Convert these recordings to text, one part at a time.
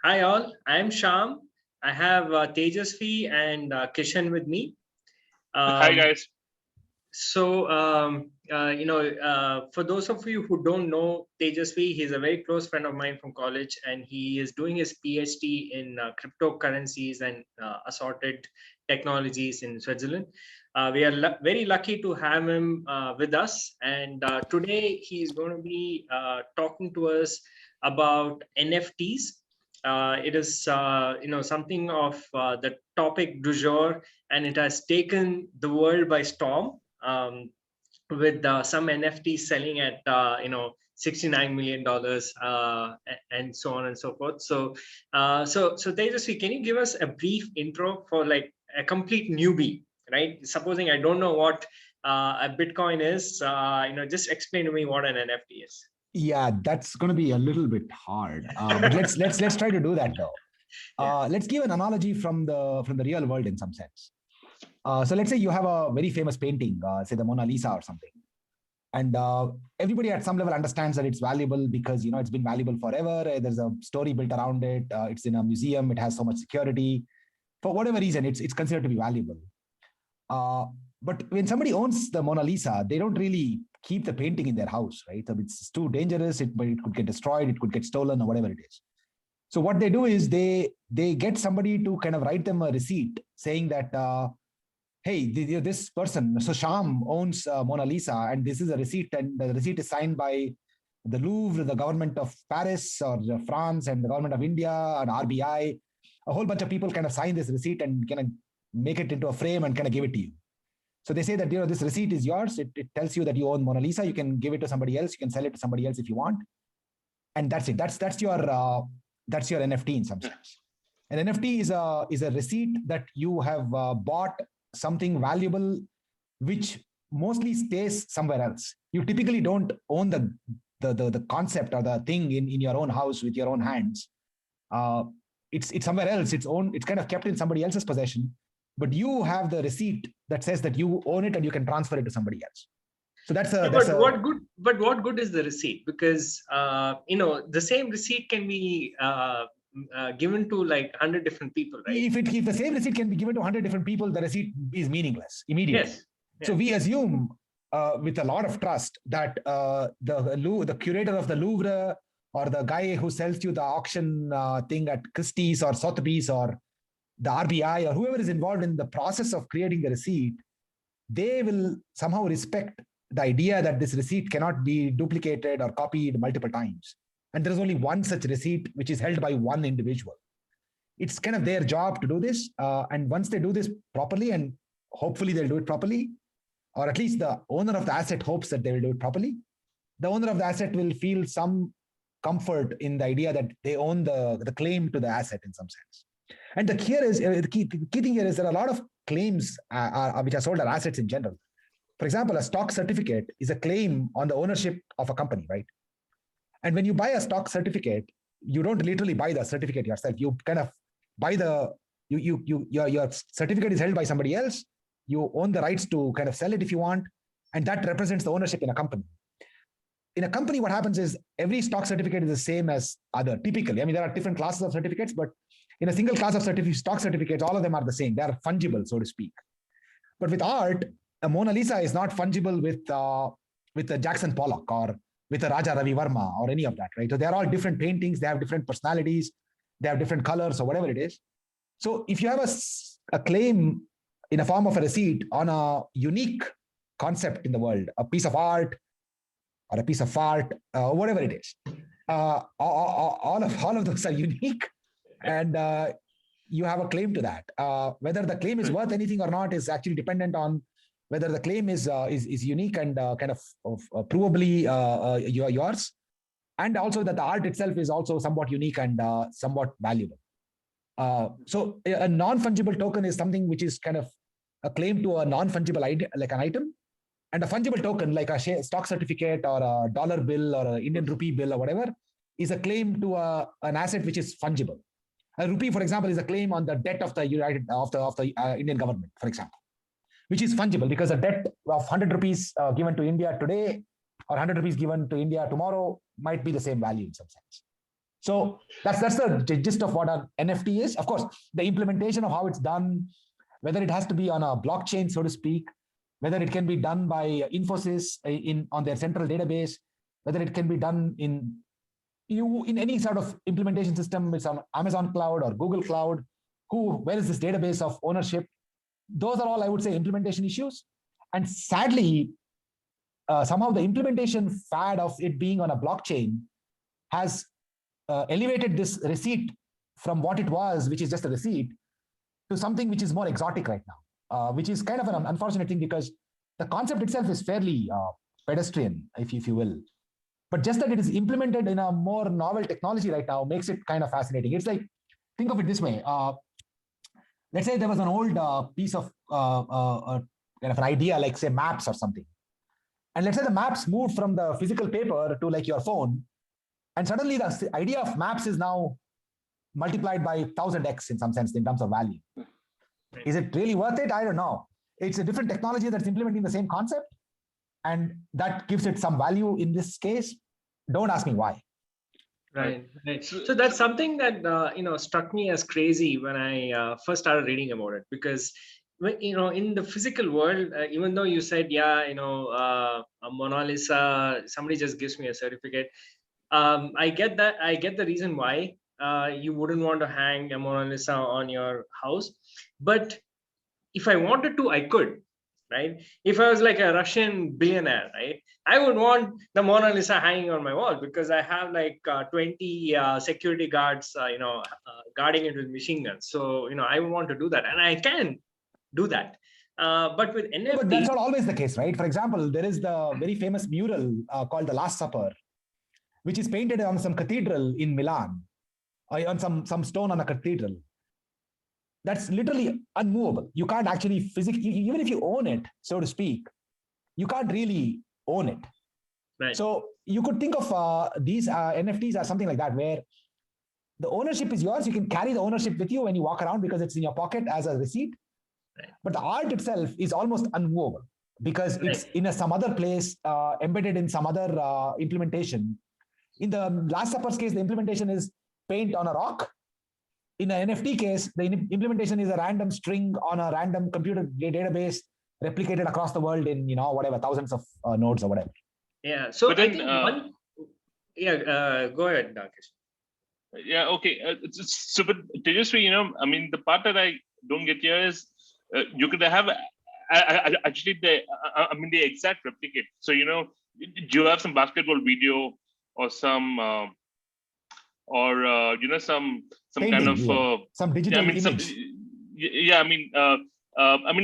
Hi all, I'm Shyam. I have Tejaswi and Kishan with me. Hi Um, guys. for those of you who don't know Tejaswi, he's a very close friend of mine from college, and he is doing his PhD in cryptocurrencies and assorted technologies in Switzerland. We are very lucky to have him with us, and today he's going to be talking to us about NFTs. It is something of the topic du jour, and it has taken the world by storm, with some NFTs selling at $69 million, and so on and so forth. So Tejasvi, can you give us a brief intro for like a complete newbie, right? Supposing I don't know what a Bitcoin is, just explain to me what an NFT is. Yeah, that's going to be a little bit hard, but let's try to do that though. Let's give an analogy from the real world in some sense. So let's say you have a very famous painting, say the Mona Lisa or something, and everybody at some level understands that it's valuable because it's been valuable forever. There's a story built around it. It's in a museum. It has so much security. For whatever reason, it's considered to be valuable. But when somebody owns the Mona Lisa, they don't really keep the painting in their house, right? So it's too dangerous. It could get destroyed. It could get stolen or whatever it is. So what they do is they get somebody to kind of write them a receipt saying that, hey, this person, so Shyam owns Mona Lisa, and this is a receipt, and the receipt is signed by the Louvre, the government of Paris or France, and the government of India, and RBI. A whole bunch of people kind of sign this receipt and kind of make it into a frame and kind of give it to you. So they say that this receipt is yours. It tells you that you own Mona Lisa. You can give it to somebody else. You can sell it to somebody else if you want, and that's it. That's your NFT in some sense. An NFT is a receipt that you have bought something valuable, which mostly stays somewhere else. You typically don't own the concept or the thing in your own house with your own hands. It's somewhere else. It's kind of kept in somebody else's possession, but you have the receipt that says that you own it and you can transfer it to somebody else. So what good is the receipt? Because the same receipt can be given to like 100 different people, right? If the same receipt can be given to 100 different people, the receipt is meaningless immediately. Yes. Yeah. So we assume with a lot of trust that the curator of the Louvre or the guy who sells you the auction thing at Christie's or Sotheby's or the RBI or whoever is involved in the process of creating the receipt, they will somehow respect the idea that this receipt cannot be duplicated or copied multiple times. And there is only one such receipt which is held by one individual. It's kind of their job to do this. And once they do this properly, and hopefully they'll do it properly, or at least the owner of the asset hopes that they will do it properly, the owner of the asset will feel some comfort in the idea that they own the claim to the asset in some sense. And the key thing here is there are a lot of claims which are sold as assets in general. For example, a stock certificate is a claim on the ownership of a company, right? And when you buy a stock certificate, you don't literally buy the certificate yourself. You kind of buy your certificate is held by somebody else. You own the rights to kind of sell it if you want, and that represents the ownership in a company. In a company, what happens is every stock certificate is the same as other. Typically, I mean, there are different classes of certificates, but in a single class of stock certificates, all of them are the same. They are fungible, so to speak. But with art, a Mona Lisa is not fungible with a Jackson Pollock or with a Raja Ravi Verma or any of that, right? So they're all different paintings. They have different personalities. They have different colors or whatever it is. So if you have a claim in a form of a receipt on a unique concept in the world, a piece of art or a piece of art, whatever it is, all of those are unique, and you have a claim to that. Whether the claim is worth anything or not is actually dependent on whether the claim is unique and kind of provably yours, and also that the art itself is also somewhat unique and somewhat valuable. So a non-fungible token is something which is kind of a claim to a non-fungible item, like an item, and a fungible token like a stock certificate or a dollar bill or an Indian rupee bill or whatever is a claim to an asset which is fungible. A rupee, for example, is a claim on the debt of the Indian government, for example, which is fungible because a debt of 100 rupees given to India today or 100 rupees given to India tomorrow might be the same value in some sense. So that's the gist of what an NFT is. Of course, the implementation of how it's done, whether it has to be on a blockchain, so to speak, whether it can be done by Infosys on their central database, whether it can be done in any sort of implementation system, it's on Amazon Cloud or Google Cloud. Where is this database of ownership? Those are all, I would say, implementation issues. And sadly, somehow the implementation fad of it being on a blockchain has elevated this receipt from what it was, which is just a receipt, to something which is more exotic right now, which is kind of an unfortunate thing because the concept itself is fairly pedestrian, if you will. But just that it is implemented in a more novel technology right now makes it kind of fascinating. It's like, think of it this way. Let's say there was an old piece of kind of an idea, like say maps or something. And let's say the maps moved from the physical paper to like your phone. And suddenly the idea of maps is now multiplied by 1000x in some sense in terms of value. Is it really worth it? I don't know. It's a different technology that's implementing the same concept. And that gives it some value in this case. Don't ask me why. Right. So that's something that struck me as crazy when I first started reading about it, because in the physical world, even though you said, a Mona Lisa, somebody just gives me a certificate. I get that. I get the reason why you wouldn't want to hang a Mona Lisa on your house, but if I wanted to, I could. Right? If I was like a Russian billionaire, right, I would want the Mona Lisa hanging on my wall because I have like 20 security guards, guarding it with machine guns. So, I would want to do that, and I can do that. But with NFT, but that's not always the case, right? For example, there is the very famous mural called The Last Supper, which is painted on some cathedral in Milan, or on some stone on a cathedral. That's literally unmovable. You can't actually physically, even if you own it, so to speak, you can't really own it. Right. So you could think of these NFTs as something like that, where the ownership is yours. You can carry the ownership with you when you walk around because it's in your pocket as a receipt. Right. But the art itself is almost unmovable because it's in some other place, embedded in some other implementation. In the Last Supper's case, the implementation is paint on a rock. In an NFT case, the implementation is a random string on a random computer database replicated across the world in, whatever, thousands of nodes or whatever. Yeah. So but then, go ahead, Dakesh. Yeah. Okay. So, but Tejaswi, I mean, the part that I don't get here is you could have actually the exact replicate. So, do you have some basketball video or some some painting, kind of some digital image.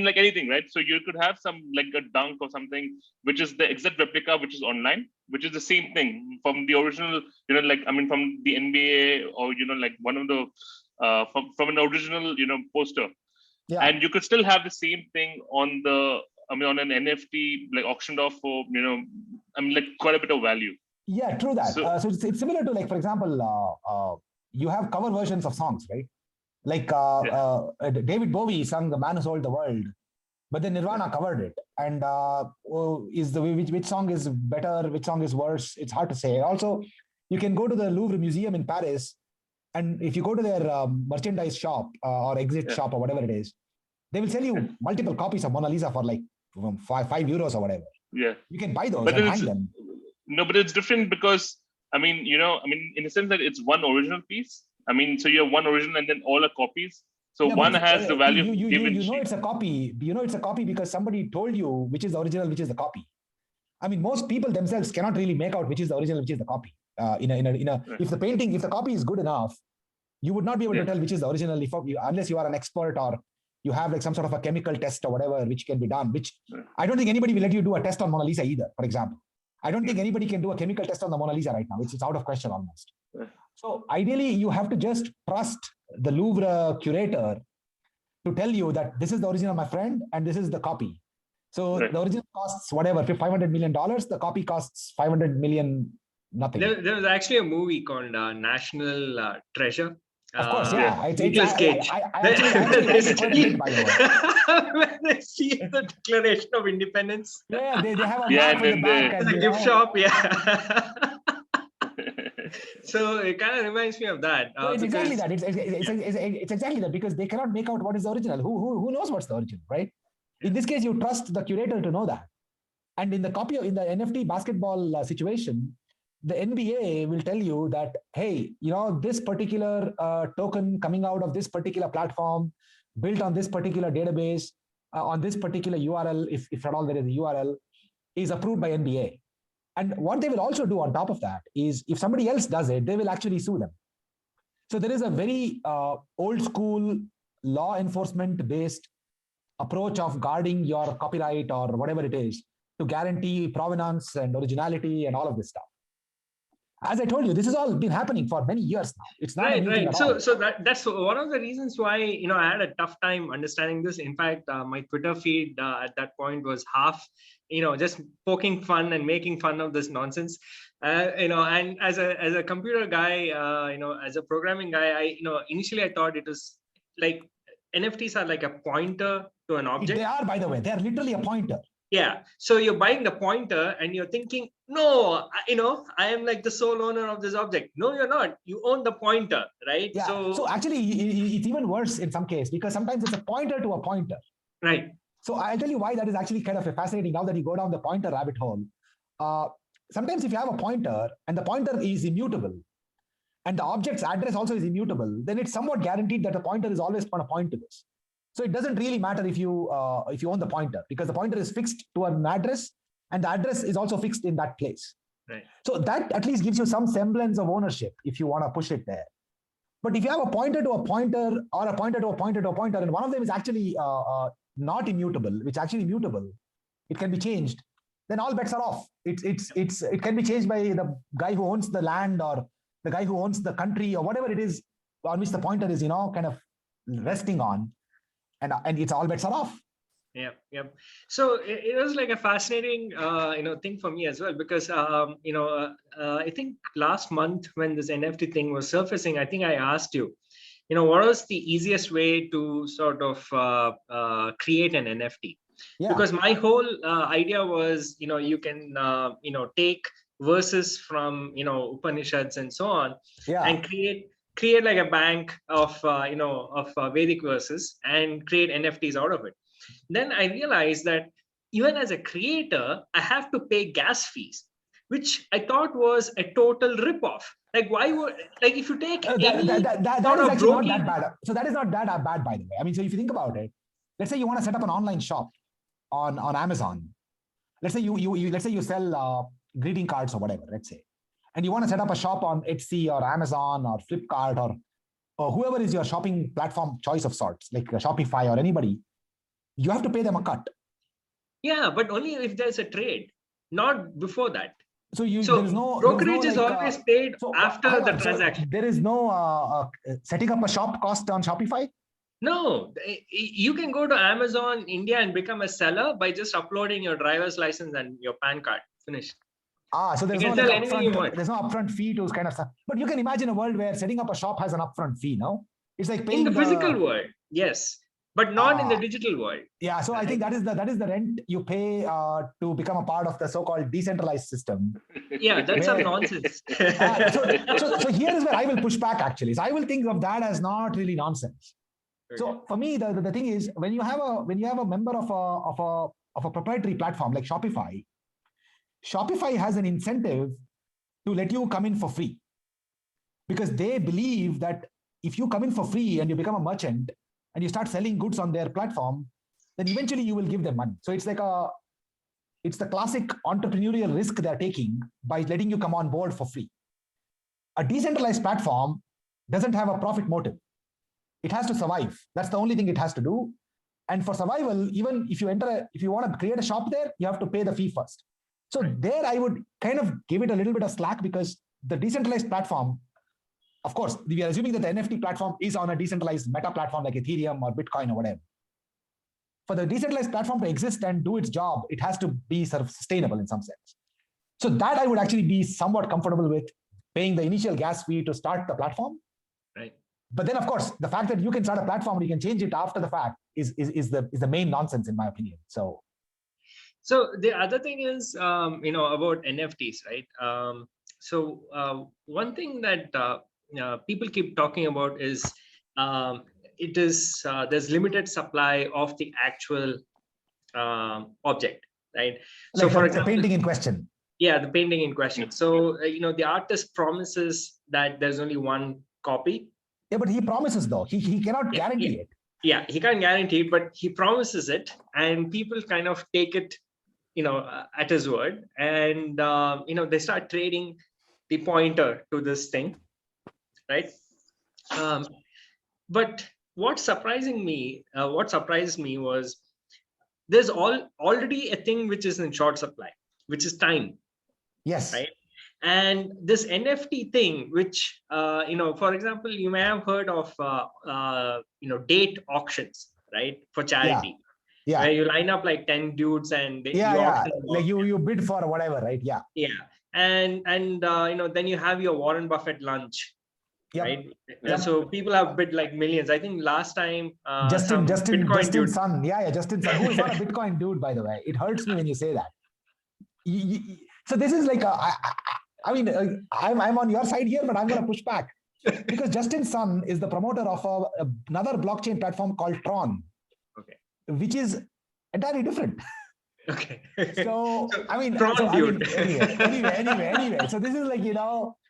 Like anything, right? So you could have some like a dunk or something, which is the exact replica, which is online, which is the same thing from the original, from the NBA or like one of the from an original, poster. Yeah. And you could still have the same thing on on an NFT, like auctioned off for, like quite a bit of value. Yeah, true that. So it's similar to, like, for example, you have cover versions of songs, right? Like David Bowie sung "The Man Who Sold the World," but then Nirvana covered it. And which song is better? Which song is worse? It's hard to say. Also, you can go to the Louvre Museum in Paris, and if you go to their merchandise shop or exit shop or whatever it is, they will sell you multiple copies of Mona Lisa for like €5 or whatever. Yeah, you can buy those and hang them. No, but it's different because, in the sense that it's one original piece. So you have one original and then all are copies. So one has the value. It's a copy. It's a copy because somebody told you which is the original, which is the copy. Most people themselves cannot really make out which is the original, which is the copy. If the copy is good enough, you would not be able to tell which is the original unless you are an expert or you have like some sort of a chemical test or whatever, which can be done. Which I don't think anybody will let you do a test on Mona Lisa either, for example. I don't think anybody can do a chemical test on the Mona Lisa right now. It's out of question almost. So ideally, you have to just trust the Louvre curator to tell you that this is the original, my friend, and this is the copy. So the original costs whatever, $500 million. The copy costs 500 million, nothing. There was actually a movie called National Treasure. Of course, yeah. Nicolas Cage. I actually like it quite a bit, by the way. When they see the Declaration of Independence. Yeah, they have a map in the back. And the gift shop, yeah. So it kind of reminds me of that. So it's exactly Because that. It's exactly that, because they cannot make out what is the original. Who knows what's the original, right? In this case, you trust the curator to know that. And in the NFT basketball situation, the NBA will tell you that, hey, this particular token coming out of this particular platform, built on this particular database, on this particular URL, if at all there is a URL, is approved by NBA. And what they will also do on top of that is, if somebody else does it, they will actually sue them. So there is a very old school law enforcement based approach of guarding your copyright or whatever it is to guarantee provenance and originality and all of this stuff. As I told you, this has all been happening for many years now. It's not a new thing at all. So that's one of the reasons why I had a tough time understanding this. In fact, my Twitter feed at that point was half just poking fun and making fun of this nonsense. And as a computer guy, as a programming guy, initially I thought it was like NFTs are like a pointer to an object. They are, by the way, they are literally a pointer. Yeah. So you're buying the pointer and you're thinking, no, I am like the sole owner of this object. No, you're not. You own the pointer, right? Yeah. So actually, it's even worse in some case, because sometimes it's a pointer to a pointer. Right. So I'll tell you why that is actually kind of fascinating now that you go down the pointer rabbit hole. Sometimes if you have a pointer and the pointer is immutable and the object's address also is immutable, then it's somewhat guaranteed that the pointer is always going to point to this. So it doesn't really matter if you own the pointer, because the pointer is fixed to an address and the address is also fixed in that place. Right. So that at least gives you some semblance of ownership if you want to push it there. But if you have a pointer to a pointer or a pointer to a pointer to a pointer, and one of them is actually not immutable, which actually mutable, it can be changed, then all bets are off. It can be changed by the guy who owns the land or the guy who owns the country or whatever it is on which the pointer is, kind of resting on. And it's all bets are off. Yeah. So it was like a fascinating, thing for me as well, because, I think last month when this NFT thing was surfacing, I think I asked you, what was the easiest way to sort of create an NFT? Yeah. Because my whole idea was, you can, take verses from, Upanishads and so on, and create like a bank of Vedic verses and create NFTs out of it. Then I realized that even as a creator, I have to pay gas fees, which I thought was a total ripoff. Like, why would, like, if you take that is actually not that bad. So that is not that bad, by the way. I mean, so if you think about it, let's say you want to set up an online shop on Amazon. Let's say you sell greeting cards or whatever, let's say. And you want to set up a shop on Etsy or Amazon or Flipkart or whoever is your shopping platform choice of sorts, like Shopify or anybody, you have to pay them a cut. Yeah, but only if there's a trade, not before that. So there's no brokerage is always paid after the transaction. So there is no setting up a shop cost on Shopify? No, you can go to Amazon India and become a seller by just uploading your driver's license and your PAN card. Finish. So there's no upfront fee to kind of stuff. But you can imagine a world where setting up a shop has an upfront fee, no? It's like paying in the physical world, yes, but not in the digital world. Yeah, so I think that is the rent you pay to become a part of the so-called decentralized system. Yeah, that's some nonsense. So here is where I will push back actually. So I will think of that as not really nonsense. Okay. So for me, the thing is, when you have a member of a proprietary platform like Shopify has an incentive to let you come in for free, because they believe that if you come in for free and you become a merchant and you start selling goods on their platform, then eventually you will give them money. So it's the classic entrepreneurial risk they're taking by letting you come on board for free. A decentralized platform doesn't have a profit motive. It has to survive. That's the only thing it has to do. And for survival, even if you want to create a shop there, you have to pay the fee first. So there I would kind of give it a little bit of slack, because the decentralized platform, of course, we are assuming that the NFT platform is on a decentralized meta platform like Ethereum or Bitcoin or whatever. For the decentralized platform to exist and do its job, it has to be sort of sustainable in some sense. So that I would actually be somewhat comfortable with paying the initial gas fee to start the platform. Right. But then, of course, the fact that you can start a platform and you can change it after the fact is the main nonsense, in my opinion. So the other thing is, about NFTs, right? One thing that people keep talking about is there's limited supply of the actual object, right? So, Like for the example, painting in question. yeah, the painting in question. So, the artist promises that there's only one copy. Yeah, but he promises though. He cannot guarantee it. Yeah, he can't guarantee it, but he promises it, and people kind of take it, at his word, and they start trading the pointer to this thing, right? But what surprised me was there's already a thing which is in short supply, which is time. Yes. Right. And this NFT thing, which, for example, you may have heard of, date auctions, right? For charity. Yeah. Where you line up like 10 dudes and you auction like you bid for whatever, right? Yeah. And then you have your Warren Buffett lunch. Yep. Right. So people have bid like millions. I think last time Justin dude. Sun. Yeah, Justin Sun, who is not a Bitcoin dude, by the way. It hurts me when you say that. So this is like I'm on your side here, but I'm going to push back because Justin Sun is the promoter of another blockchain platform called Tron, which is entirely different. Okay. So anyway. So this is like,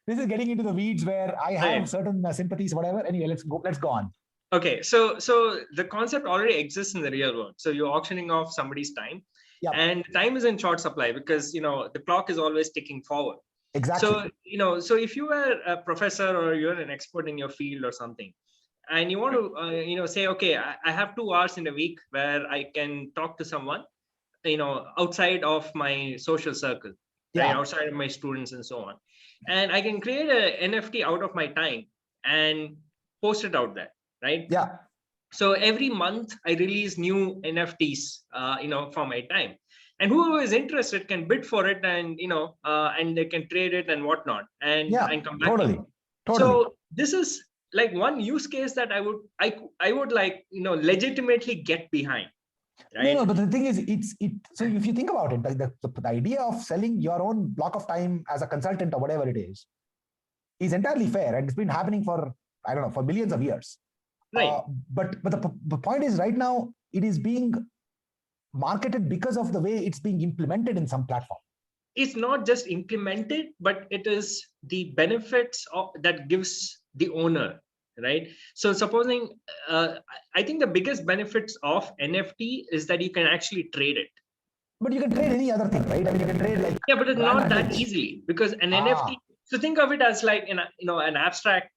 this is getting into the weeds where I have certain sympathies, whatever. Anyway, let's go on. Okay. So the concept already exists in the real world. So you're auctioning off somebody's time. Yep. And time is in short supply because, the clock is always ticking forward. Exactly. So, so if you were a professor or you're an expert in your field or something, and you want to, say, okay, I have 2 hours in a week where I can talk to someone, outside of my social circle, right? Outside of my students and so on. And I can create an NFT out of my time and post it out there, right? Yeah. So every month I release new NFTs, for my time, and whoever is interested can bid for it, and and they can trade it and whatnot, and come back. Totally. So this is like one use case that I would like legitimately get behind. Right? No, but the thing is, so if you think about it, the idea of selling your own block of time as a consultant or whatever it is entirely fair, and it's been happening for for millions of years. Right. But the point is, right now it is being marketed because of the way it's being implemented in some platform. It's not just implemented, but it is the benefits that gives the owner, right? So supposing, I think the biggest benefits of NFT is that you can actually trade it. But you can trade any other thing, right? I mean, you can trade like... Yeah, but it's not that easily because an NFT, so think of it as like, an abstract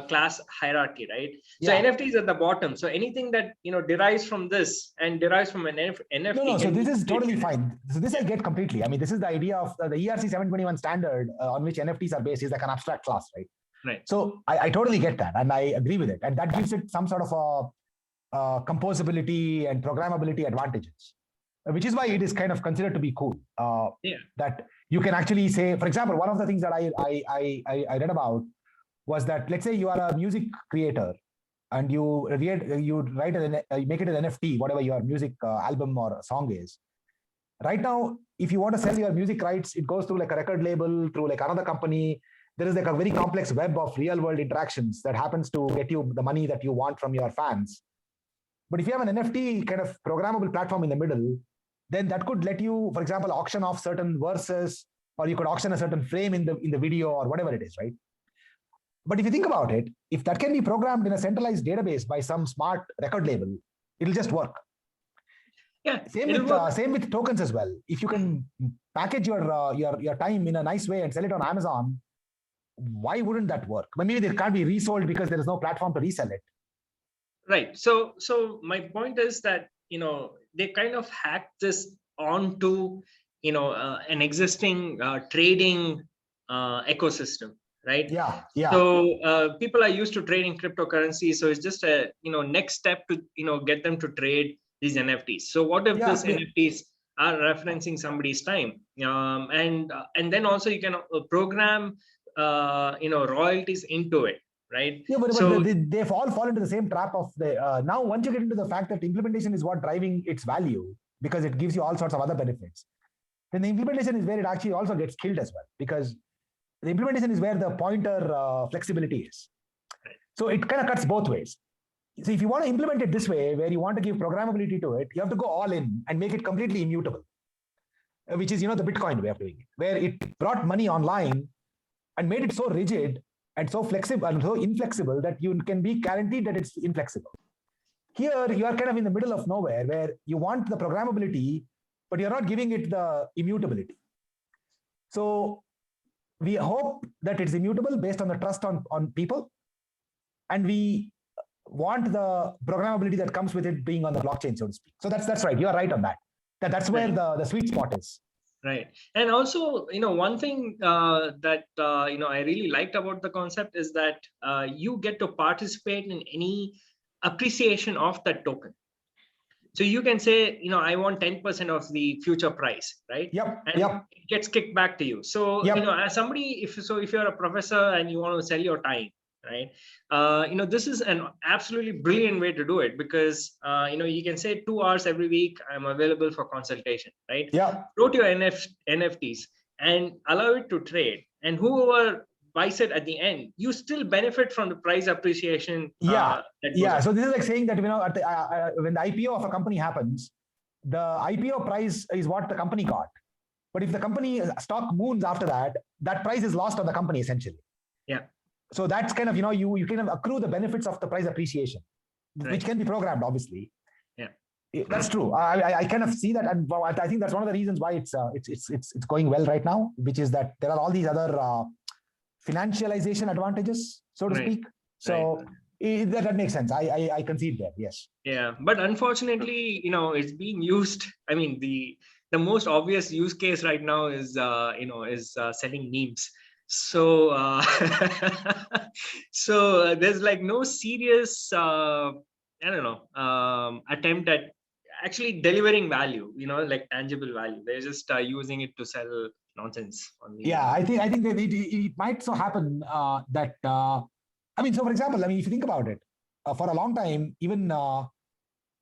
class hierarchy, right? So NFT is at the bottom. So anything that derives from this and derives from an NFT. No. So this is totally fine. So this I get completely. I mean, this is the idea of the ERC 721 standard on which NFTs are based, is like an abstract class, right? Right. So I totally get that, and I agree with it, and that gives it some sort of a composability and programmability advantages, which is why it is kind of considered to be cool. That you can actually say, for example, one of the things that I read about was that, let's say you are a music creator and you make it an NFT, whatever your music album or song is. Right now, if you want to sell your music rights, it goes through like a record label, through like another company. There is like a very complex web of real world interactions that happens to get you the money that you want from your fans. But if you have an NFT kind of programmable platform in the middle, then that could let you, for example, auction off certain verses, or you could auction a certain frame in the video or whatever it is, right? But if you think about it, if that can be programmed in a centralized database by some smart record label, it'll just work. Yeah. Same with tokens as well. If you can package your time in a nice way and sell it on Amazon, why wouldn't that work? But maybe it can't be resold because there is no platform to resell it. Right. So my point is that they kind of hacked this onto an existing trading ecosystem. Right. Yeah. So people are used to trading cryptocurrency. So it's just a next step to get them to trade these NFTs. So what if these NFTs are referencing somebody's time? And then also you can program royalties into it. Right. Yeah, but they've all fallen into the same trap of the now once you get into the fact that implementation is what driving its value, because it gives you all sorts of other benefits. Then the implementation is where it actually also gets killed as well, because the implementation is where the pointer flexibility is. So it kind of cuts both ways. So if you want to implement it this way, where you want to give programmability to it, you have to go all in and make it completely immutable, which is, the Bitcoin way of doing it, where it brought money online and made it so rigid and so flexible and so inflexible that you can be guaranteed that it's inflexible. Here, you are kind of in the middle of nowhere, where you want the programmability, but you're not giving it the immutability. So we hope that it's immutable based on the trust on people. And we want the programmability that comes with it being on the blockchain, so to speak. So that's right. You are right on that. That's where the sweet spot is. Right. And also, one thing that, I really liked about the concept is that you get to participate in any appreciation of that token. So you can say, I want 10% of the future price, right? Yep. And it gets kicked back to you. So, as somebody, if you're a professor and you want to sell your time, right? This is an absolutely brilliant way to do it, because, you can say 2 hours every week, I'm available for consultation, right? Yeah. Go to your NFTs and allow it to trade. And whoever buys it at the end, you still benefit from the price appreciation. So this is like saying that, when the IPO of a company happens, the IPO price is what the company got. But if the company stock moons after that, that price is lost on the company essentially. Yeah. So that's kind of, you can accrue the benefits of the price appreciation, which can be programmed, obviously. Yeah, that's true. I kind of see that, and I think that's one of the reasons why it's going well right now, which is that there are all these other financialization advantages, so to speak. So that makes sense. I concede there. Yes. Yeah, but unfortunately, it's being used. I mean, the most obvious use case right now is selling memes. So there's like no serious attempt at actually delivering value, like tangible value. They're just using it to sell nonsense on the I think that it might so happen that so for example, if you think about it, for a long time, even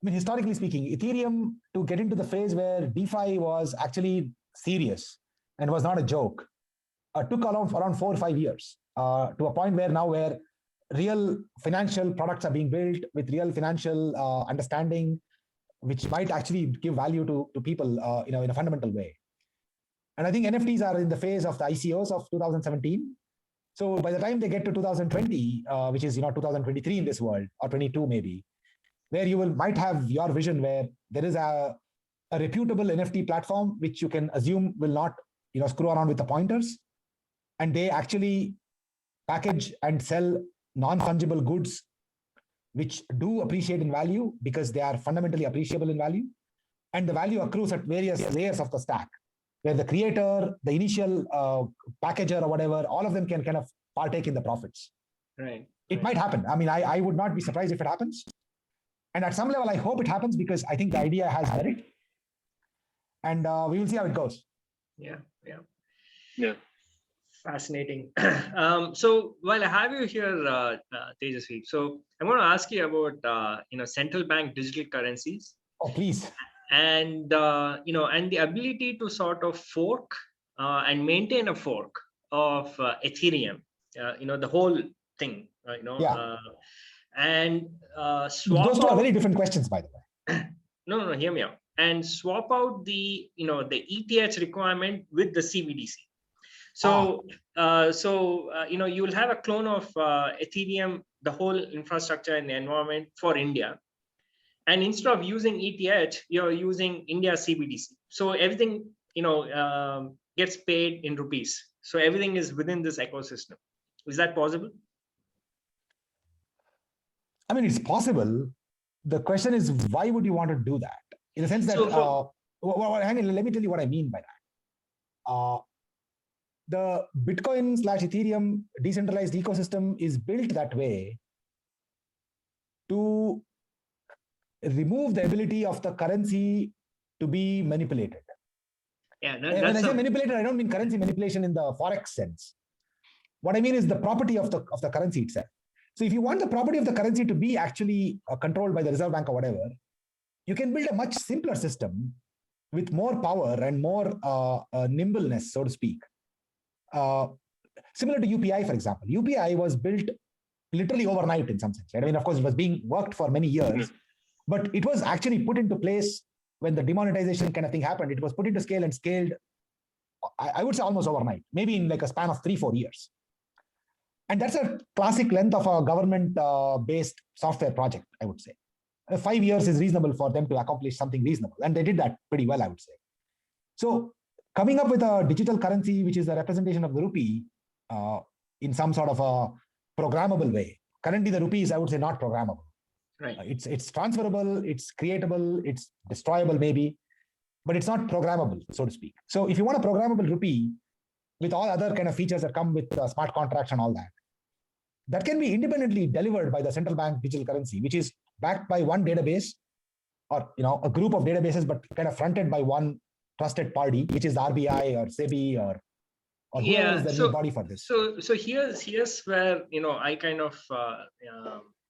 historically speaking, Ethereum, to get into the phase where DeFi was actually serious and was not a joke, took around 4 or 5 years to a point where real financial products are being built with real financial understanding, which might actually give value to people in a fundamental way. And I think NFTs are in the phase of the ICOs of 2017. So by the time they get to 2020, which is 2023 in this world, or 22 maybe, where you might have your vision where there is a reputable NFT platform which you can assume will not screw around with the pointers, and they actually package and sell non-fungible goods which do appreciate in value because they are fundamentally appreciable in value, and the value accrues at various layers of the stack, where the creator, the initial packager or whatever, all of them can kind of partake in the profits. Right. It might happen. I would not be surprised if it happens. And at some level, I hope it happens, because I think the idea has merit. And we will see how it goes. Yeah. Fascinating. So while I have you here, Tejaswi, so I'm going to ask you about central bank digital currencies. Oh, please. And and the ability to sort of fork and maintain a fork of Ethereum. The whole thing. And swap. Those two are very different questions, by the way. No, hear me out. And swap out the the ETH requirement with the CBDC. So, you will have a clone of Ethereum, the whole infrastructure and the environment for India. And instead of using ETH, you're using India CBDC. So everything, gets paid in rupees. So everything is within this ecosystem. Is that possible? It's possible. The question is, why would you want to do that? In the sense that, hang on, let me tell you what I mean by that. The Bitcoin / Ethereum decentralized ecosystem is built that way to remove the ability of the currency to be manipulated. Yeah, when I say manipulated, I don't mean currency manipulation in the forex sense. What I mean is the property of the currency itself. So if you want the property of the currency to be actually controlled by the Reserve Bank or whatever, you can build a much simpler system with more power and more nimbleness, so to speak. Similar to UPI, for example. UPI was built literally overnight in some sense, right? I mean, of course, it was being worked for many years, but it was actually put into place when the demonetization kind of thing happened. It was put into scale and scaled, I would say almost overnight, maybe in like a span of 3-4 years. And that's a classic length of a government-based software project, I would say. 5 years is reasonable for them to accomplish something reasonable. And they did that pretty well, I would say. So coming up with a digital currency, which is a representation of the rupee in some sort of a programmable way. Currently, the rupee is, I would say, not programmable. Right. It's transferable, it's creatable, it's destroyable maybe, but it's not programmable, so to speak. So if you want a programmable rupee with all other kind of features that come with smart contracts and all that, that can be independently delivered by the central bank digital currency, which is backed by one database or a group of databases, but kind of fronted by one trusted party, which is the RBI or SEBI or whoever is the lead body for this. So here's where I kind of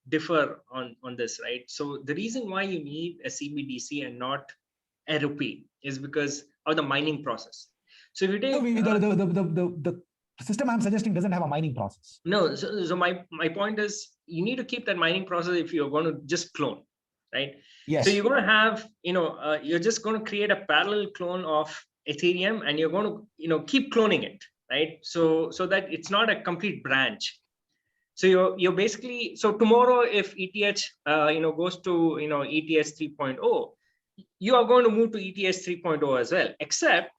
differ on this, right? So the reason why you need a CBDC and not a rupee is because of the mining process. So if you take the system I'm suggesting doesn't have a mining process. No, so my point is you need to keep that mining process if you're going to just clone, right? Yes. So you're going to have, you're just going to create a parallel clone of Ethereum, and you're going to, keep cloning it, right? So that it's not a complete branch. So you're basically, so tomorrow if ETH, goes to, ETH 3.0, you are going to move to ETH 3.0 as well, except.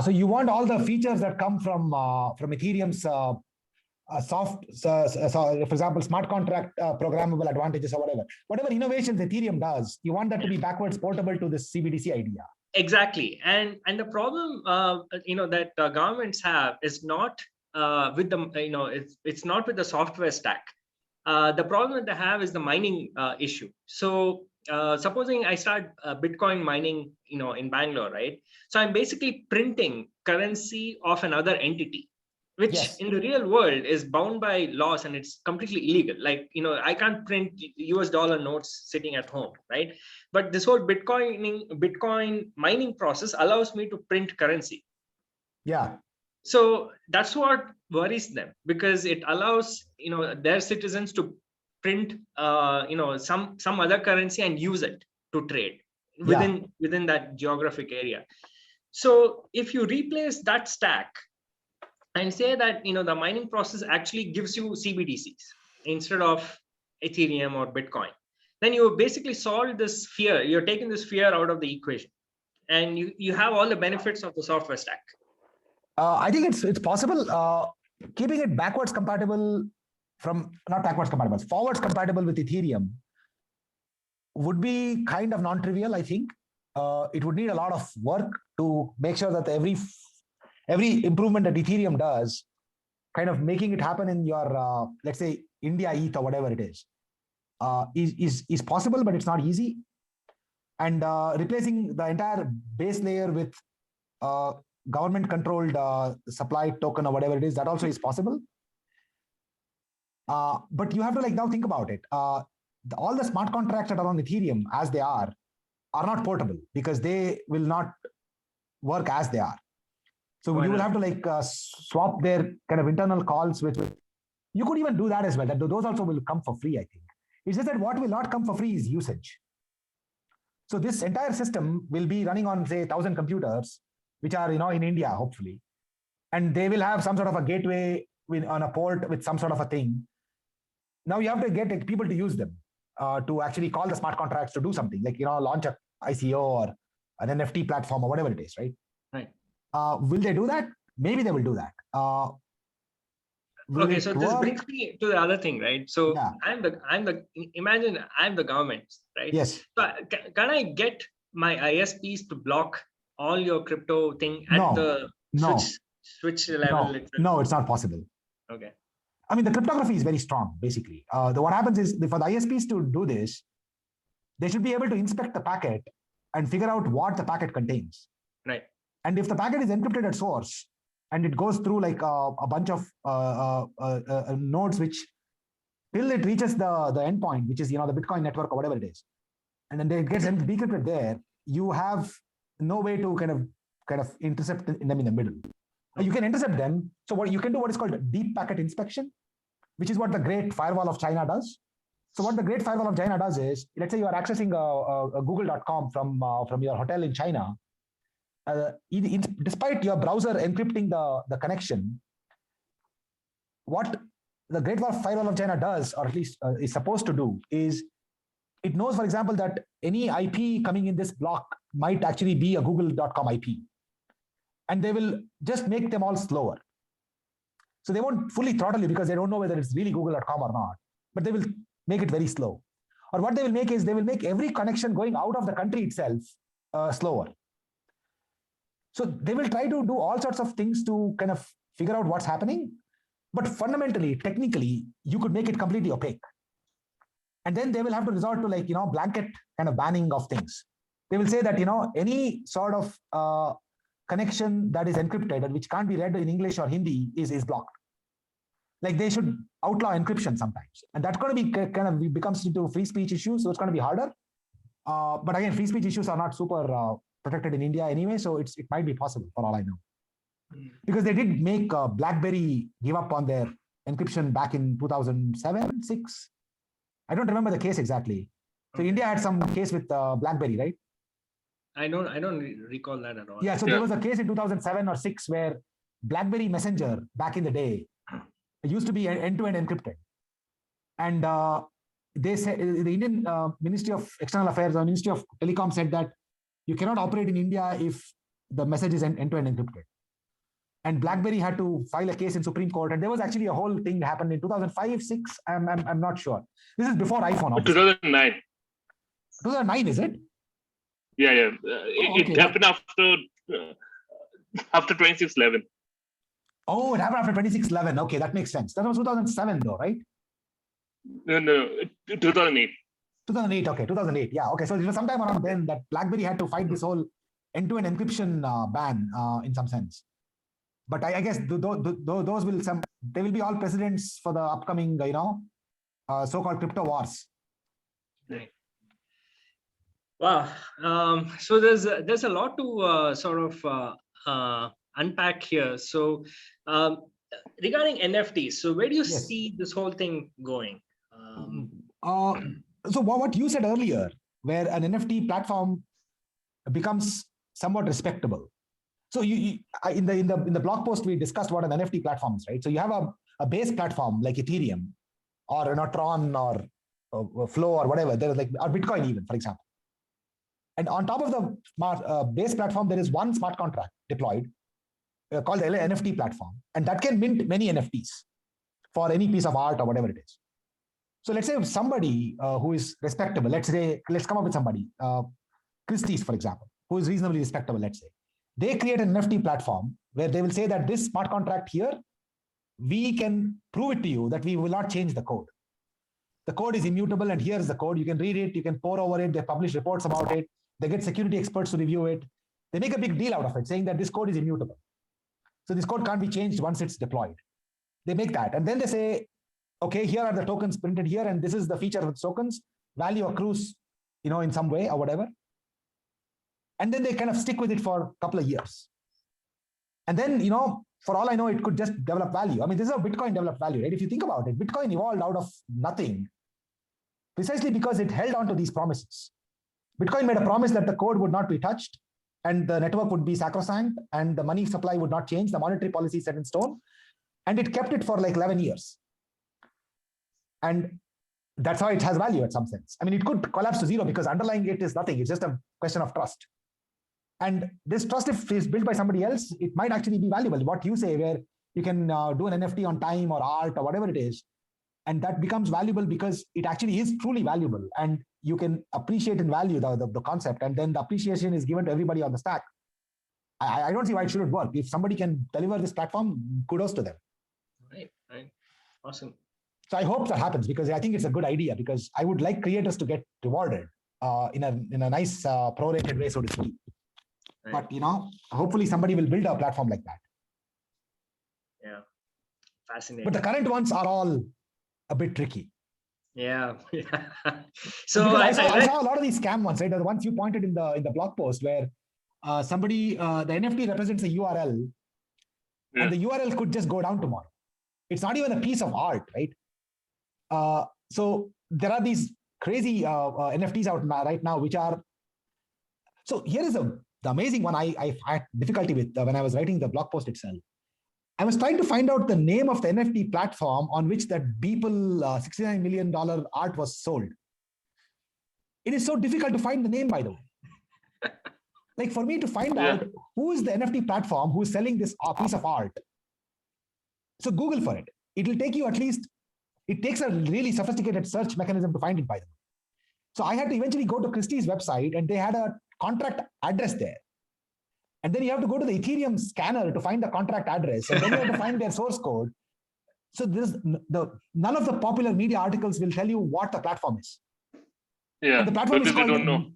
So you want all the features that come from Ethereum's soft, for example, smart contract programmable advantages or whatever innovations Ethereum does, you want that to be backwards portable to this CBDC idea. Exactly, and the problem that governments have is not with the it's not with the software stack. The problem that they have is the mining issue. So supposing I start Bitcoin mining, in Bangalore, right? So I'm basically printing currency of another entity, which in the real world is bound by laws and it's completely illegal. Like, I can't print US dollar notes sitting at home, right? But this whole Bitcoin mining process allows me to print currency. Yeah. So that's what worries them, because it allows, their citizens to print, some other currency and use it to trade within that geographic area. So if you replace that stack and say that, the mining process actually gives you CBDCs instead of Ethereum or Bitcoin, then you basically solve this fear. You're taking this fear out of the equation, and you have all the benefits of the software stack. I think it's possible. Keeping it backwards compatible not backwards compatible, forwards compatible with Ethereum would be kind of non-trivial, I think. It would need a lot of work to make sure that every improvement that Ethereum does, kind of making it happen in your, let's say, India ETH or whatever it is possible, but it's not easy. And replacing the entire base layer with government-controlled supply token or whatever it is, that also is possible. But you have to now think about it. All the smart contracts that are on Ethereum as they are not portable because they will not work as they are. So you will have to swap their kind of internal calls with. You could even do that as well. That those also will come for free, I think. It's just that what will not come for free is usage. So this entire system will be running on, say, 1,000 computers, which are in India, hopefully, and they will have some sort of a gateway on a port with some sort of a thing. Now you have to get people to use them to actually call the smart contracts to do something, like launch a ICO or an NFT platform or whatever it is, right? Right. Will they do that? Maybe they will do that. Okay, so this brings me to the other thing, right? So imagine I'm the government, right? Yes. So can I get my ISPs to block all your crypto thing at the switch level? No, it's not possible. Okay. I mean, the cryptography is very strong, basically. What happens is, for the ISPs to do this, they should be able to inspect the packet and figure out what the packet contains. Right. And if the packet is encrypted at source and it goes through a bunch of nodes, which till it reaches the endpoint, which is the Bitcoin network or whatever it is, and then it gets decrypted there, you have no way to kind of intercept them in the middle. You can intercept them. So what you can do what is called deep packet inspection, which is what the Great Firewall of China does. So what the Great Firewall of China does is, let's say you are accessing a google.com from your hotel in China. Despite your browser encrypting the connection, what the Great Firewall of China does, or at least is supposed to do, is it knows, for example, that any IP coming in this block might actually be a google.com IP. And they will just make them all slower. So they won't fully throttle you because they don't know whether it's really google.com or not, but they will make it very slow. Or what they will make is they will make every connection going out of the country itself slower. So they will try to do all sorts of things to kind of figure out what's happening. But fundamentally, technically, you could make it completely opaque. And then they will have to resort to blanket kind of banning of things. They will say that, any sort of connection that is encrypted and which can't be read in English or Hindi is blocked. Like they should outlaw encryption sometimes. And that's going to be becomes into free speech issues. So it's going to be harder. But again, free speech issues are not super protected in India anyway. So it might be possible for all I know. Because they did make BlackBerry give up on their encryption back in 2007, 6. I don't remember the case exactly. So India had some case with BlackBerry, right? I don't recall that at all. Yeah, so there was a case in 2007 or 6 where BlackBerry Messenger back in the day used to be end-to-end encrypted. And they said the Indian Ministry of External Affairs or Ministry of Telecom said that you cannot operate in India if the message is end-to-end encrypted. And BlackBerry had to file a case in Supreme Court, and there was actually a whole thing that happened in 2005, 6. I'm not sure. This is before iPhone. Obviously. 2009. 2009, is it? Yeah. It happened after 2611. Oh, it happened after 2611. Okay, that makes sense. That was 2007 though, right? No, 2008. 2008, okay, 2008. Yeah, okay. So it was sometime around then that BlackBerry had to fight this whole end-to-end encryption ban in some sense. But I guess those they will be all precedents for the upcoming, so-called crypto wars. Right. Wow. So there's a lot to sort of unpack here. So regarding NFTs, so where do you see this whole thing going? So what you said earlier, where an NFT platform becomes somewhat respectable. So in the blog post we discussed what an NFT platform is, right? So you have a base platform like Ethereum or Tron or Flow or whatever. There is or Bitcoin even, for example. And on top of the base platform, there is one smart contract deployed called the NFT platform, and that can mint many NFTs for any piece of art or whatever it is. So let's say somebody who is respectable, let's come up with somebody, Christie's, for example, who is reasonably respectable, let's say. They create an NFT platform where they will say that this smart contract here, we can prove it to you that we will not change the code. The code is immutable, and here's the code. You can read it, you can pore over it, they publish reports about it, they get security experts to review it. They make a big deal out of it, saying that this code is immutable. So this code can't be changed once it's deployed. They make that. And then they say, okay, here are the tokens printed here, and this is the feature of the tokens. Value accrues, in some way or whatever. And then they kind of stick with it for a couple of years. And then, for all I know, it could just develop value. I mean, this is how Bitcoin developed value, right? If you think about it, Bitcoin evolved out of nothing precisely because it held on to these promises. Bitcoin made a promise that the code would not be touched and the network would be sacrosanct and the money supply would not change, the monetary policy set in stone. And it kept it for like 11 years. And that's how it has value at some sense. I mean, it could collapse to zero because underlying it is nothing. It's just a question of trust. And this trust, if it's built by somebody else, it might actually be valuable. What you say, where you can do an NFT on time or art or whatever it is, and that becomes valuable because it actually is truly valuable, and you can appreciate and value the concept, and then the appreciation is given to everybody on the stack. I don't see why it shouldn't work. If somebody can deliver this platform, kudos to them. Right. Awesome. So I hope that happens because I think it's a good idea, because I would like creators to get rewarded in a nice prorated way, so to speak. Right. But hopefully somebody will build a platform like that. Yeah, fascinating. But the current ones are all a bit tricky. Yeah. So I saw a lot of these scam ones, right? The ones you pointed in the blog post where the NFT represents a URL, and the URL could just go down tomorrow. It's not even a piece of art, right? So there are these crazy NFTs out right now, which are. So here is the amazing one I had difficulty with when I was writing the blog post itself. I was trying to find out the name of the NFT platform on which that Beeple $69 million art was sold. It is so difficult to find the name, by the way. Like for me to find out who is the NFT platform who is selling this piece of art. So Google for it. It will take you at least, it takes a really sophisticated search mechanism to find it, by the way. So I had to eventually go to Christie's website, and they had a contract address there. And then you have to go to the Ethereum scanner to find the contract address. And then you have to find their source code. So none of the popular media articles will tell you what the platform is. Yeah, and the platform is called, they don't know.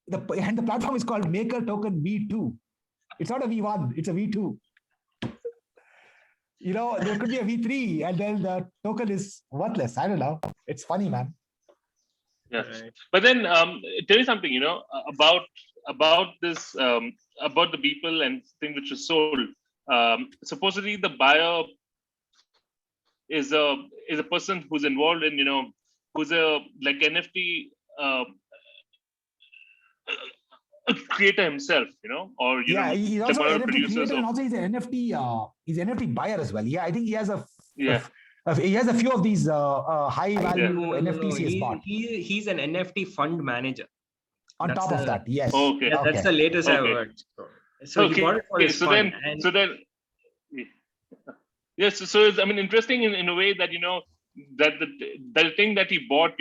The platform is called Maker Token V2. It's not a V1, it's a V2. There could be a V3, and then the token is worthless. I don't know. It's funny, man. Yeah, but then tell you something, about this, about the people and thing which is sold. Supposedly, the buyer is a person who's involved in, who's a like NFT creator himself, or he's also an NFT creator, and also he's an NFT buyer as well. Yeah, I think he has he has a few of these high value NFTs he's bought. He's an NFT fund manager. On top of that, yes. Okay. Yeah, that's the latest I've heard. So he bought it for his fund. Yes. So it's, interesting in a way that that the thing that he bought,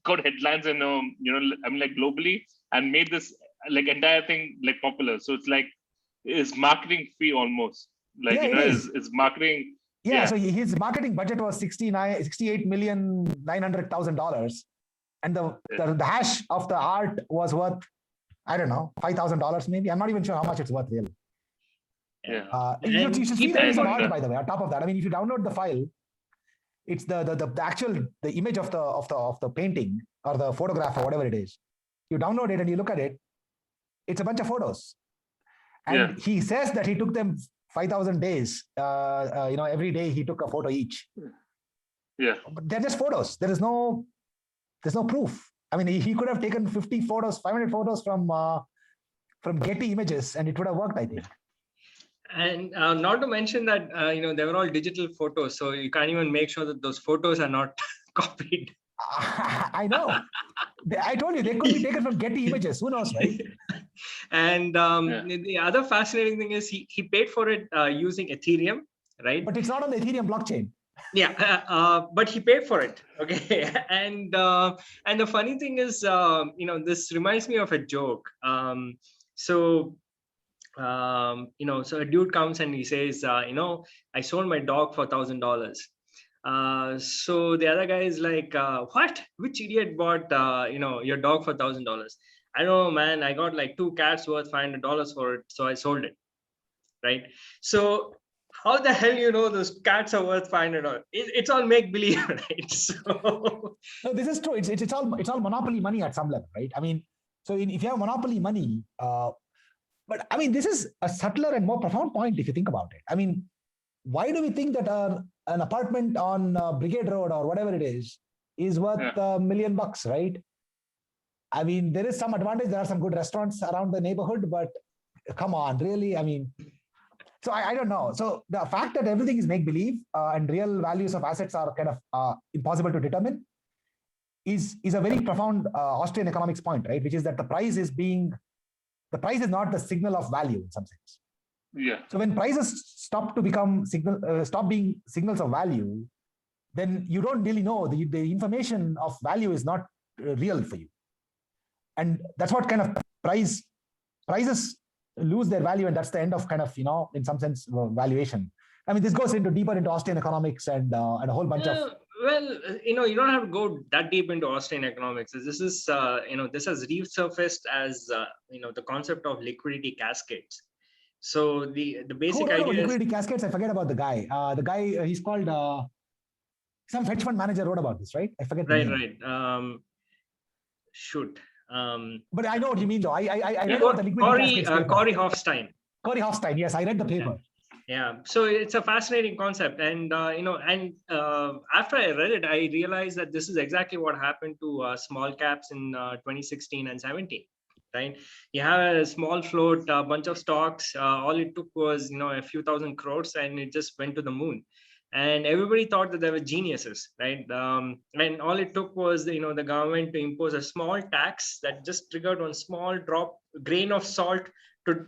got headlines and globally, and made this like entire thing like popular. So it's like his marketing fee almost, like his marketing. Yeah, so his marketing budget was $68,900,000, and the hash of the art was worth, I don't know, $5,000 maybe. I'm not even sure how much it's worth really. Yeah. You should see the piece of art, by the way. On top of that, if you download the file, it's the actual image of the painting or the photograph or whatever it is. You download it and you look at it. It's a bunch of photos, and he says that he took them 5,000 days. Every day he took a photo each. Yeah, but they're just photos. There's no proof. He could have taken 50 photos, 500 photos from Getty Images, and it would have worked, I think. And not to mention that they were all digital photos, so you can't even make sure that those photos are not copied. I know. I told you they could be taken from Getty Images. Who knows, right? And the other fascinating thing is he paid for it using Ethereum, right? But it's not on the Ethereum blockchain. Yeah, but he paid for it. Okay, and the funny thing is, this reminds me of a joke. So a dude comes and he says, I sold my dog for $1,000. So the other guy is like, what? Which idiot bought, your dog for $1,000? I don't know, man. I got like 2 cats worth $500 for it, so I sold it. Right. So how the hell those cats are worth $500? It's all make believe, right? So no, this is true. It's all monopoly money at some level, right? So if you have monopoly money, but this is a subtler and more profound point if you think about it. Why do we think that an apartment on Brigade Road or whatever it is worth $1 million, right? There is some advantage. There are some good restaurants around the neighborhood, but come on, really? So I don't know. So the fact that everything is make-believe and real values of assets are kind of impossible to determine is a very profound Austrian economics point, right? Which is that the price is not the signal of value in some sense. Yeah. So when prices stop being signals of value, then you don't really know the information of value is not real for you, and that's what kind of prices lose their value, and that's the end of kind of in some sense valuation. This goes deeper into Austrian economics and a whole bunch of. Well, you don't have to go that deep into Austrian economics. This is this has resurfaced as the concept of liquidity cascades. So the basic idea is liquidity cascades. I forget about the guy. He's called some hedge fund manager wrote about this, right? I forget. Right. But I know what you mean, though. I read about the liquidity cascades paper. Corey Hofstein. Corey Hofstein, yes, I read the paper. Yeah, so it's a fascinating concept, and after I read it, I realized that this is exactly what happened to small caps in 2016 and 17. Right, you have a small float, a bunch of stocks. All it took was a few thousand crores, and it just went to the moon. And everybody thought that they were geniuses, right? And all it took was the government to impose a small tax that just triggered one small grain of salt to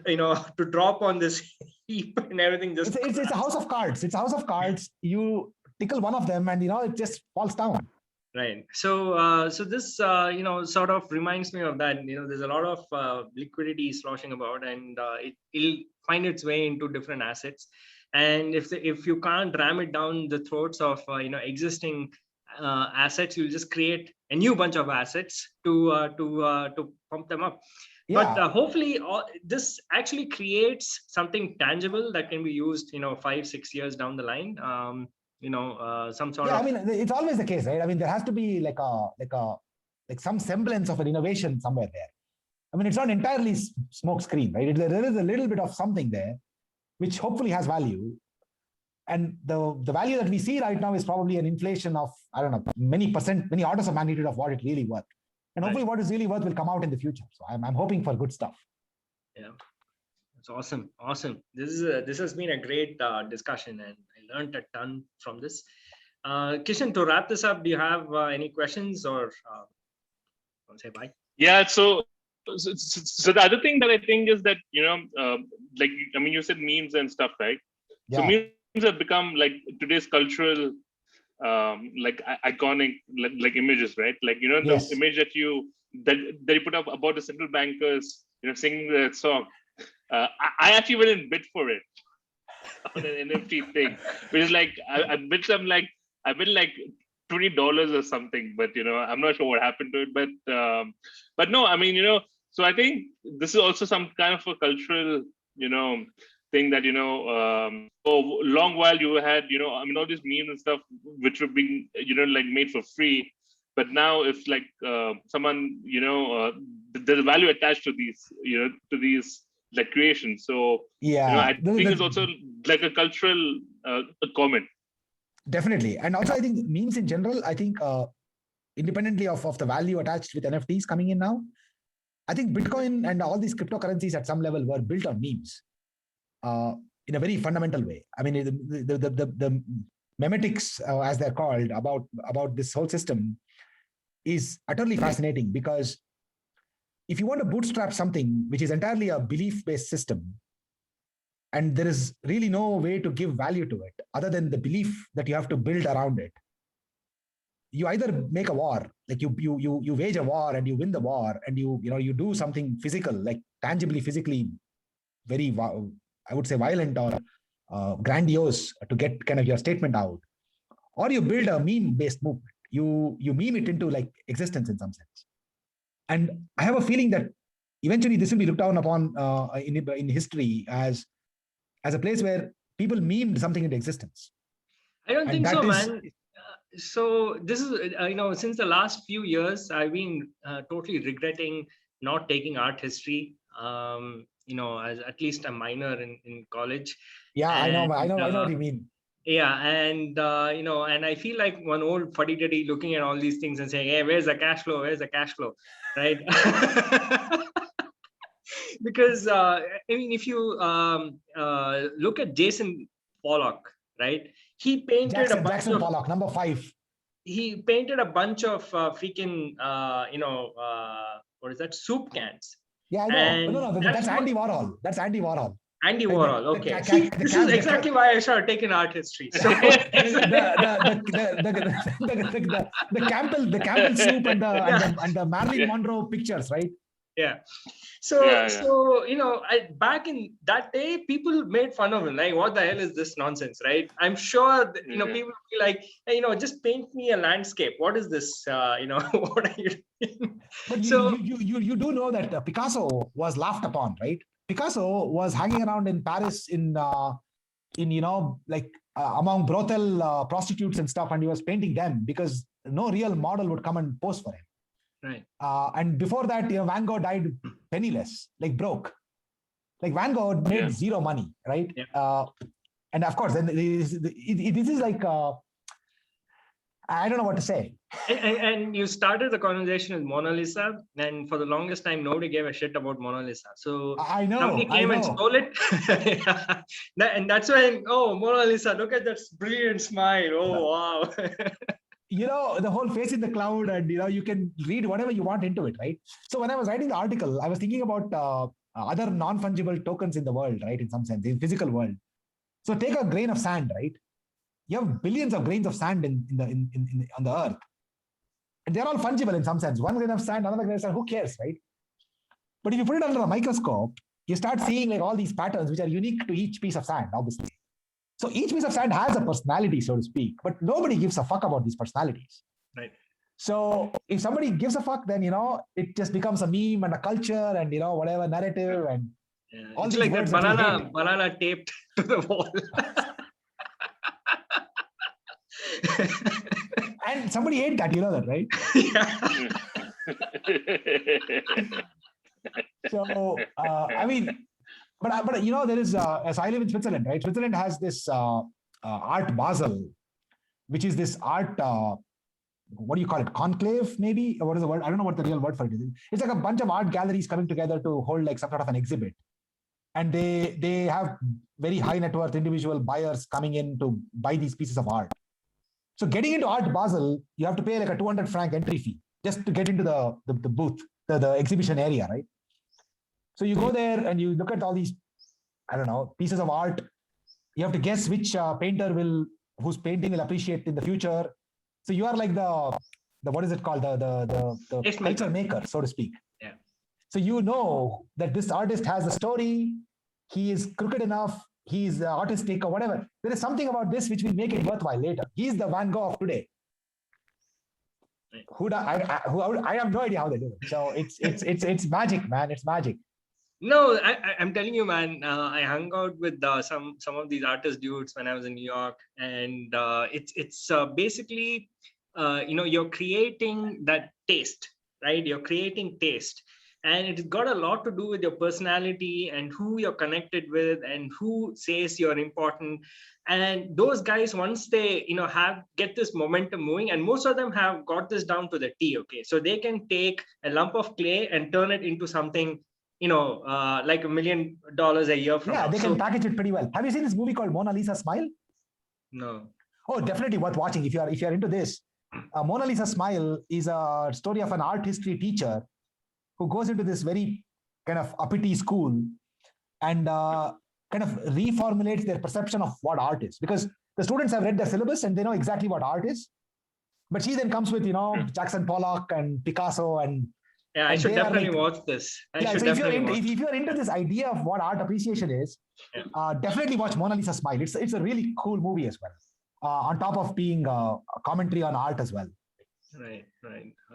to drop on this heap, and everything just it's a house of cards. It's a house of cards. You tickle one of them and it just falls down. Right. So this sort of reminds me of that. There's a lot of liquidity sloshing about, and it'll find its way into different assets. And if you can't ram it down the throats of existing assets, you'll just create a new bunch of assets to pump them up. Yeah. But hopefully this actually creates something tangible that can be used 5-6 years down the line. Some sort of. I mean, it's always the case, right? I mean, there has to be like some semblance of an innovation somewhere there. I mean, it's not entirely smoke screen, right? There is a little bit of something there which hopefully has value. And the value that we see right now is probably an inflation of, I don't know, many orders of magnitude of what it really worth. And hopefully what is really worth will come out in the future. So I'm hoping for good stuff. Yeah, that's awesome. This has been a great discussion, and I learned a ton from this. Kishan, to wrap this up, do you have any questions, or want to say bye? Yeah. So the other thing that I think is that you said memes and stuff, right? Yeah. So memes have become like today's cultural iconic images, right? Yes. The image that you put up about the central bankers singing the song. I actually went and bid for it on an NFT thing, which is like I bid $20 or something, but I'm not sure what happened to it. But no, I mean so I think this is also some kind of a cultural thing that for a long while you had all these memes and stuff which were being made for free, but now if someone there's a value attached to these creations. So I think it's also like a cultural comment. Definitely. And also I think memes in general, I think independently of the value attached with NFTs coming in now, I think Bitcoin and all these cryptocurrencies at some level were built on memes in a very fundamental way. I mean, the memetics, as they're called, about this whole system is utterly fascinating, because if you want to bootstrap something which is entirely a belief-based system, and there is really no way to give value to it other than the belief that you have to build around it, you either make a war, like you wage a war and you win the war, and you do something physical, like tangibly physically very, I would say, violent or grandiose to get kind of your statement out, or you build a meme-based movement. You meme it into existence in some sense. And I have a feeling that eventually this will be looked down upon in history as a place where people memed something into existence. I don't think so, man. So this is, since the last few years, I've been totally regretting not taking art history, as at least a minor in college. Yeah, and, I know what you mean. Yeah, and and I feel like one old fuddy-duddy looking at all these things and saying, "Hey, where's the cash flow? Where's the cash flow?" Right? Because I mean, if you look at Jason Pollock, right? He painted Jackson Pollock, number 5. He painted a bunch of freaking what is that, soup cans. Yeah, I know. No, that's Andy Warhol. That's Andy Warhol. Andy Warhol. Okay. This is exactly why I should have taken art history. So the Campbell soup and the Marilyn Monroe pictures, right? Yeah. So back in that day, people made fun of him. Like, what the hell is this nonsense, right? I'm sure that, people would be like, hey, just paint me a landscape. What is this? What are you doing? But you do know that Picasso was laughed upon, right? Picasso was hanging around in Paris among brothel prostitutes and stuff, and he was painting them because no real model would come and pose for him. Right. And before that, Van Gogh died penniless, like broke. Like Van Gogh made zero money, right? Yeah. And of course, then this is like I don't know what to say. And you started the conversation with Mona Lisa, and for the longest time, nobody gave a shit about Mona Lisa. So I know, somebody came and stole it. And that's when, oh, Mona Lisa, look at that brilliant smile. Oh, wow. The whole face in the cloud, and you can read whatever you want into it, right? So when I was writing the article, I was thinking about other non-fungible tokens in the world, right? In some sense, in physical world. So take a grain of sand, right? You have billions of grains of sand on the earth, and they're all fungible in some sense. One grain of sand, another grain of sand, who cares, right? But if you put it under a microscope, you start seeing like all these patterns which are unique to each piece of sand, obviously. So each piece of sand has a personality, so to speak, but nobody gives a fuck about these personalities. Right. So if somebody gives a fuck, then it just becomes a meme and a culture and whatever narrative and all it's these like words that that banana taped to the wall. And somebody ate that, that, right? So I mean, but there is as I live in Switzerland, right? Switzerland has this Art Basel, which is this art. What do you call it? Conclave, maybe? What is the word? I don't know what the real word for it is. It's like a bunch of art galleries coming together to hold like some sort of an exhibit, and they have very high net worth individual buyers coming in to buy these pieces of art. So getting into Art Basel, you have to pay like a 200 franc entry fee just to get into the booth, the exhibition area, right? So you go there and you look at all these, I don't know, pieces of art. You have to guess which painter whose painting will appreciate in the future. So you are like the what is it called? The culture maker, so to speak. Yeah. So you know that this artist has a story. He is crooked enough. He's artistic or whatever. There is something about this which will make it worthwhile later. He's the Van Gogh of today. I have no idea how they do it. So it's magic, man. It's magic. No, I'm telling you, man. I hung out with some of these artist dudes when I was in New York, and it's basically you're creating that taste, right? You're creating taste, and it's got a lot to do with your personality and who you're connected with and who says you're important. And those guys, once they get this momentum moving, and most of them have got this down to the T. Okay, so they can take a lump of clay and turn it into something like $1 million a year from now. They can package it pretty well. Have you seen this movie called Mona Lisa Smile? No. Oh, definitely worth watching if you're into this. Mona Lisa Smile is a story of an art history teacher who goes into this very kind of uppity school and kind of reformulates their perception of what art is, because the students have read the syllabus and they know exactly what art is. But she then comes with Jackson Pollock and Picasso and I should definitely watch this. If you're into this idea of what art appreciation is, definitely watch Mona Lisa Smile. It's a really cool movie as well. On top of being a commentary on art as well. Right.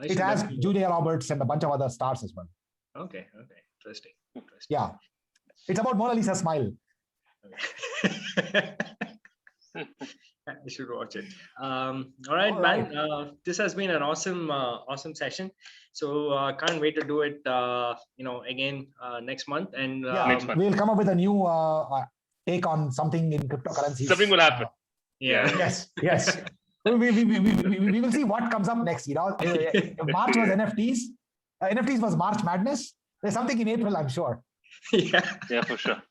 It has Julia Roberts and a bunch of other stars as well. Okay. Interesting. Yeah. It's about Mona Lisa Smile. Okay. I should watch it. All right, man. This has been an awesome session. So can't wait to do it. Again next month. And next month. We'll come up with a new take on something in cryptocurrencies. Something will happen. Yes. We will see what comes up next. March was NFTs. NFTs was March Madness. There's something in April, I'm sure. Yeah, for sure.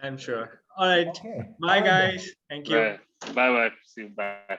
I'm sure. All right. Okay. Bye, guys. Thank you. Bye. See you. Bye.